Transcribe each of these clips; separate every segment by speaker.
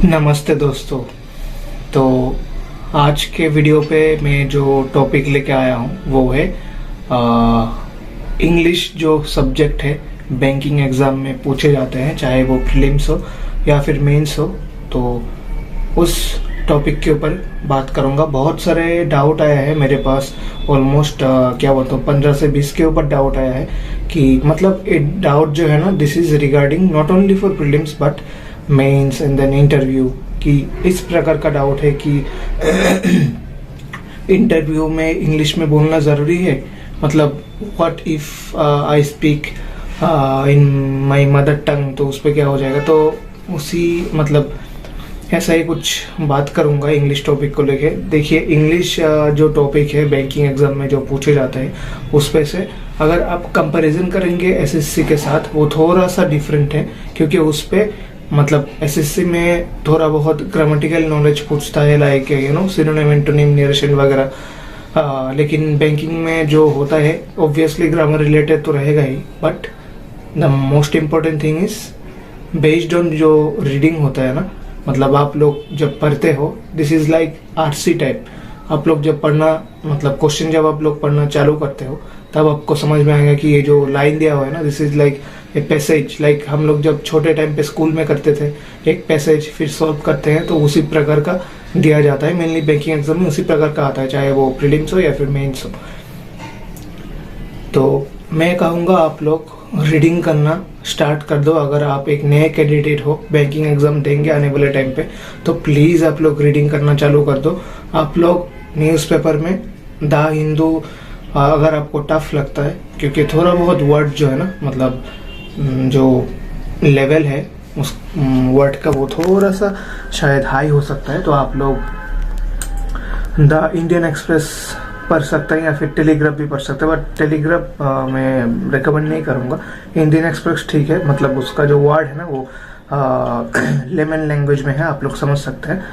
Speaker 1: नमस्ते दोस्तों। तो आज के वीडियो पे मैं जो टॉपिक लेके आया हूँ वो है इंग्लिश जो सब्जेक्ट है बैंकिंग एग्ज़ाम में पूछे जाते हैं, चाहे वो प्रीलिम्स हो या फिर मेंस हो। तो उस टॉपिक के ऊपर बात करूँगा। बहुत सारे डाउट आया है मेरे पास, ऑलमोस्ट क्या बोलता हूँ 15 से 20 के ऊपर डाउट आया है कि मतलब ये डाउट जो है ना, this is regarding not only for prelims but mains and then interview. कि इस प्रकार का डाउट है कि इंटरव्यू में इंग्लिश में बोलना ज़रूरी है। मतलब what if I speak in my mother tongue, तो उस पर क्या हो जाएगा। तो उसी मतलब ऐसा ही कुछ बात करूंगा इंग्लिश टॉपिक को लेके। देखिए इंग्लिश जो टॉपिक है बैंकिंग एग्जाम में जो पूछे जाते हैं उस पे से अगर आप कंपैरिजन करेंगे एसएससी के साथ, वो थोड़ा सा डिफरेंट है। क्योंकि उस पे मतलब एसएससी में थोड़ा बहुत ग्रामेटिकल नॉलेज पूछता है, लाइक सिनोनिम एंटोनिम नियरेशन वगैरह। लेकिन बैंकिंग में जो होता है ऑब्वियसली ग्रामर रिलेटेड तो रहेगा ही, but the most important thing is based on जो रीडिंग होता है ना। मतलब आप लोग जब पढ़ते हो, this is like RC type. आप लोग जब पढ़ना मतलब क्वेश्चन जब आप लोग पढ़ना चालू करते हो तब आपको समझ में आएगा कि ये जो लाइन दिया हुआ है ना, this is like a passage. Like हम लोग जब छोटे टाइम पे स्कूल में करते थे एक पैसेज फिर सॉल्व करते हैं, तो उसी प्रकार का दिया जाता है। मेनली बैंकिंग एग्जाम में उसी प्रकार का आता है, चाहे वो प्रीलिम्स हो या फिर मेंस हो। तो मैं कहूँगा आप लोग रीडिंग करना स्टार्ट कर दो। अगर आप एक नए कैंडिडेट हो, बैंकिंग एग्जाम देंगे आने वाले टाइम पे, तो प्लीज़ आप लोग रीडिंग करना चालू कर दो। आप लोग न्यूज़पेपर में द हिंदू अगर आपको टफ लगता है, क्योंकि थोड़ा बहुत वर्ड जो है ना, मतलब जो लेवल है उस वर्ड का वो थोड़ा सा शायद हाई हो सकता है, तो आप लोग द इंडियन एक्सप्रेस पढ़ सकते हैं या फिर टेलीग्राफ भी पढ़ सकते हैं। बट टेलीग्राफ मैं रिकमेंड नहीं करूँगा। इंडियन एक्सप्रेस ठीक है, मतलब उसका जो वर्ड है ना वो लेमन लैंग्वेज में है, आप लोग समझ सकते हैं।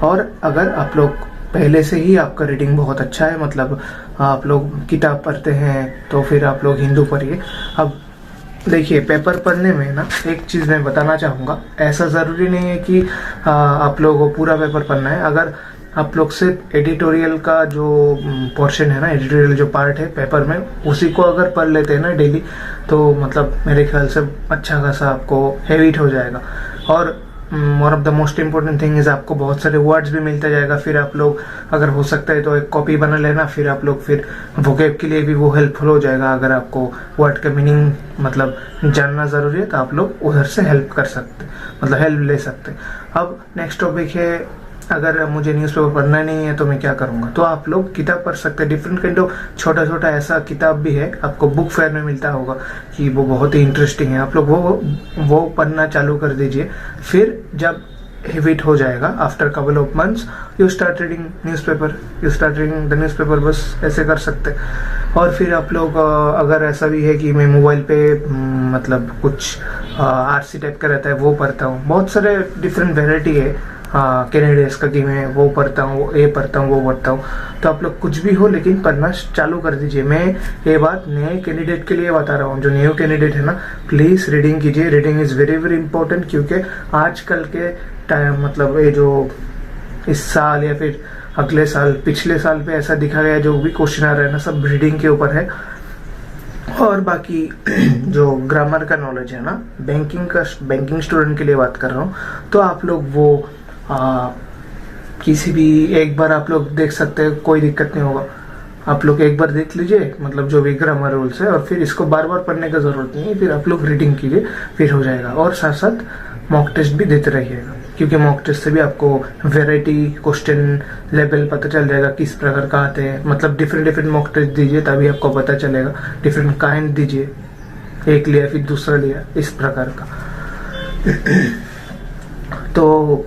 Speaker 1: और अगर आप लोग पहले से ही आपका रीडिंग बहुत अच्छा है, मतलब आप लोग किताब पढ़ते हैं, तो फिर आप लोग हिंदू पढ़िए। अब देखिए पेपर पढ़ने में ना एक चीज़ मैं बताना चाहूँगा, ऐसा ज़रूरी नहीं है कि आप लोगों को पूरा पेपर पढ़ना है। अगर आप लोग सिर्फ एडिटोरियल का जो पोर्शन है ना, एडिटोरियल जो पार्ट है पेपर में, उसी को अगर पढ़ लेते हैं ना डेली, तो मतलब मेरे ख्याल से अच्छा खासा आपको हैबिट हो जाएगा। और one of the most important thing is आपको बहुत सारे वर्ड्स भी मिलते जाएगा। फिर आप लोग अगर हो सकता है तो एक कॉपी बना लेना, फिर आप लोग फिर वोकैब के लिए भी वो हेल्पफुल हो जाएगा। अगर आपको वर्ड का मीनिंग मतलब जानना ज़रूरी है तो आप लोग उधर से हेल्प कर सकते, मतलब हेल्प ले सकते। अब नेक्स्ट टॉपिक है, अगर मुझे न्यूज़पेपर पढ़ना नहीं है तो मैं क्या करूँगा। तो आप लोग किताब पढ़ सकते हैं, डिफरेंट काइंड ऑफ छोटा छोटा ऐसा किताब भी है, आपको बुक फेयर में मिलता होगा कि वो बहुत ही इंटरेस्टिंग है। आप लोग वो पढ़ना चालू कर दीजिए। फिर जब हैबिट हो जाएगा, after couple of months you start reading newspaper, you start reading the newspaper, बस ऐसे कर सकते। और फिर आप लोग अगर ऐसा भी है कि मैं मोबाइल पे मतलब कुछ आरसी टाइप का रहता है वो पढ़ता हूँ, बहुत सारे डिफरेंट वेराइटी है कैनेडियंस का कि मैं वो पढ़ता हूँ, ये पढ़ता हूँ, वो पढ़ता हूँ। तो आप लोग कुछ भी हो लेकिन पढ़ना चालू कर दीजिए। मैं ये बात नए कैंडिडेट के लिए बता रहा हूँ, जो न्यू कैंडिडेट है ना, प्लीज़ रीडिंग कीजिए। Reading is very very important, क्योंकि आजकल के टाइम मतलब ये जो इस साल या फिर अगले साल पिछले साल पे ऐसा दिखा गया, जो भी क्वेश्चन आ रहा है ना सब रीडिंग के ऊपर है। और बाकी जो ग्रामर का नॉलेज है ना, बैंकिंग स्टूडेंट के लिए बात कर रहा हूँ, तो आप लोग वो किसी भी एक बार आप लोग देख सकते हैं, कोई दिक्कत नहीं होगा। आप लोग एक बार देख लीजिए, मतलब जो भी ग्रामर रूल्स है, और फिर इसको बार बार पढ़ने का ज़रूरत नहीं है। फिर आप लोग रीडिंग कीजिए, फिर हो जाएगा। और साथ साथ मॉक टेस्ट भी देते रहिएगा, क्योंकि मॉक टेस्ट से भी आपको वेराइटी क्वेश्चन लेवल पता चल जाएगा किस प्रकार का आते हैं। मतलब डिफरेंट मॉक टेस्ट दीजिए, तभी आपको पता चलेगा। डिफरेंट काइंड दीजिए, एक लिया फिर दूसरा लिया, इस प्रकार का। तो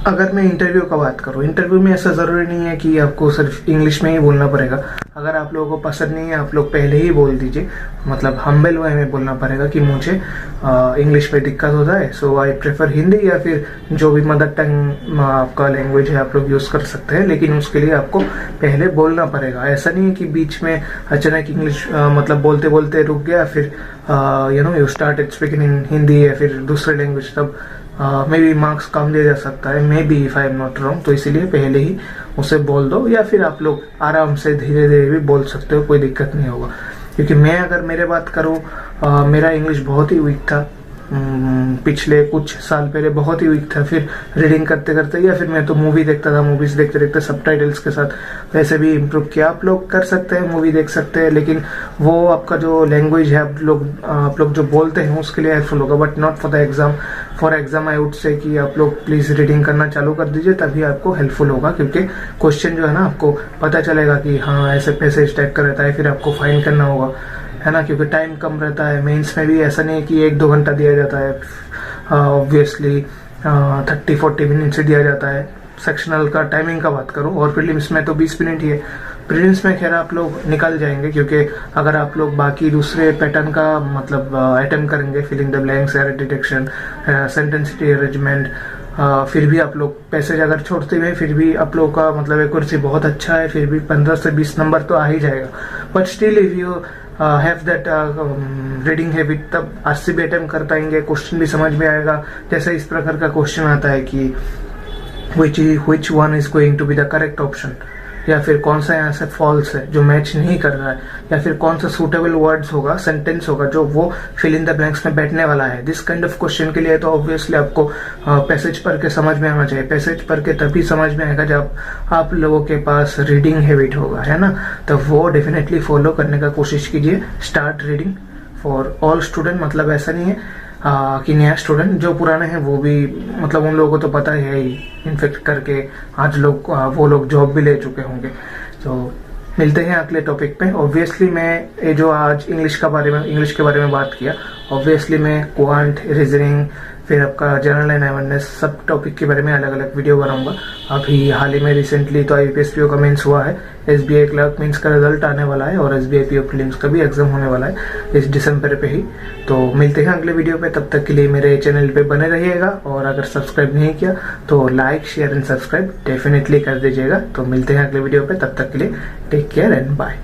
Speaker 1: अगर मैं इंटरव्यू का बात करूँ, इंटरव्यू में ऐसा ज़रूरी नहीं है कि आपको सिर्फ इंग्लिश में ही बोलना पड़ेगा। अगर आप लोगों को पसंद नहीं है, आप लोग पहले ही बोल दीजिए, मतलब हम्बल वे में बोलना पड़ेगा कि मुझे इंग्लिश में दिक्कत होता है, सो आई प्रेफर हिंदी, या फिर जो भी मदर टंग आपका लैंग्वेज है आप लोग यूज़ कर सकते हैं। लेकिन उसके लिए आपको पहले बोलना पड़ेगा। ऐसा नहीं है कि बीच में अचानक इंग्लिश मतलब बोलते बोलते रुक गया, फिर you start speaking in Hindi या फिर दूसरे लैंग्वेज, तब मे बी मार्क्स कम दिया जा सकता है, may be if I am not wrong. तो इसीलिए पहले ही उसे बोल दो, या फिर आप लोग आराम से धीरे धीरे भी बोल सकते हो, कोई दिक्कत नहीं होगा। क्योंकि मैं अगर मेरे बात करूँ, मेरा इंग्लिश बहुत ही वीक था, पिछले कुछ साल पहले बहुत ही वीक था। फिर रीडिंग करते करते, या फिर मैं तो मूवी देखता था, मूवीज देखते देखते सबटाइटल्स के साथ वैसे भी इम्प्रूव किया। आप लोग कर सकते हैं, मूवी देख सकते हैं, लेकिन वो आपका जो लैंग्वेज है, आप लोग जो बोलते हैं उसके लिए हेल्पफुल होगा, but not for the exam. For exam I would say कि आप लोग प्लीज रीडिंग करना चालू कर दीजिए, तभी आपको हेल्पफुल होगा। क्योंकि क्वेश्चन जो है ना, आपको पता चलेगा कि हाँ ऐसे पैसे इस टाइप का रहता है, फिर आपको फाइन करना होगा, है ना। क्योंकि टाइम कम रहता है। मेंस में भी ऐसा नहीं है कि 1-2 घंटा दिया जाता है, ऑब्वियसली 30-40 मिनट से दिया जाता है। सेक्शनल का टाइमिंग का बात करूं, और प्रीलिम्स में तो 20 मिनट ही है। प्रीलिम्स में खैर आप लोग निकल जाएंगे, क्योंकि अगर आप लोग बाकी दूसरे पैटर्न का मतलब अटेम्प्ट करेंगे, filling the blanks, error detection, sentence arrangement, फिर भी आप लोग पैसेज अगर छोड़ते हुए, फिर भी आप लोग का मतलब एक्यूरेसी बहुत अच्छा है, फिर भी 15 से 20 नंबर तो आ ही जाएगा। But still if you have that reading habit, तब RCB अटेम्प्ट कर पाएंगे, क्वेश्चन भी समझ में आएगा। जैसे इस प्रकार का क्वेश्चन आता है कि which one is going to be the correct option, या फिर कौन सा यहाँ से फॉल्स है जो मैच नहीं कर रहा है, या फिर कौन सा सूटेबल वर्ड्स होगा, सेंटेंस होगा जो वो फिल इन द ब्लैंक्स में बैठने वाला है। दिस काइंड ऑफ क्वेश्चन के लिए तो ऑब्वियसली आपको पैसेज पढ़ के समझ में आना चाहिए। पैसेज पढ़ के तभी समझ में आएगा जब आप लोगों के पास रीडिंग हैबिट होगा, है ना। तो वो डेफिनेटली फॉलो करने का कोशिश कीजिए। Start reading for all student, मतलब ऐसा नहीं है कि नया स्टूडेंट, जो पुराने हैं वो भी, मतलब उन लोगों को तो पता है ही, इनफेक्ट करके आज लोग वो लोग जॉब भी ले चुके होंगे। तो मिलते हैं अगले टॉपिक पे। ऑब्वियसली मैं ये जो आज इंग्लिश के बारे में बात किया, ऑब्वियसली मैं क्वांट, रीजनिंग, फिर आपका जनरल एंड अवेयरनेस, सब टॉपिक के बारे में अलग अलग वीडियो बनाऊंगा। अभी हाल ही में रिसेंटली तो IPS PO का मेंस हुआ है, SBI क्लर्क मेंस का रिजल्ट आने वाला है, और SBI PO प्रीलिम्स का भी एग्जाम होने वाला है इस दिसंबर पे ही। तो मिलते हैं अगले वीडियो पे, तब तक के लिए मेरे चैनल पे बने रहिएगा, और अगर सब्सक्राइब नहीं किया तो like, share and subscribe definitely कर दीजिएगा। तो मिलते हैं अगले वीडियो पे, तब तक के लिए टेक केयर एंड बाय।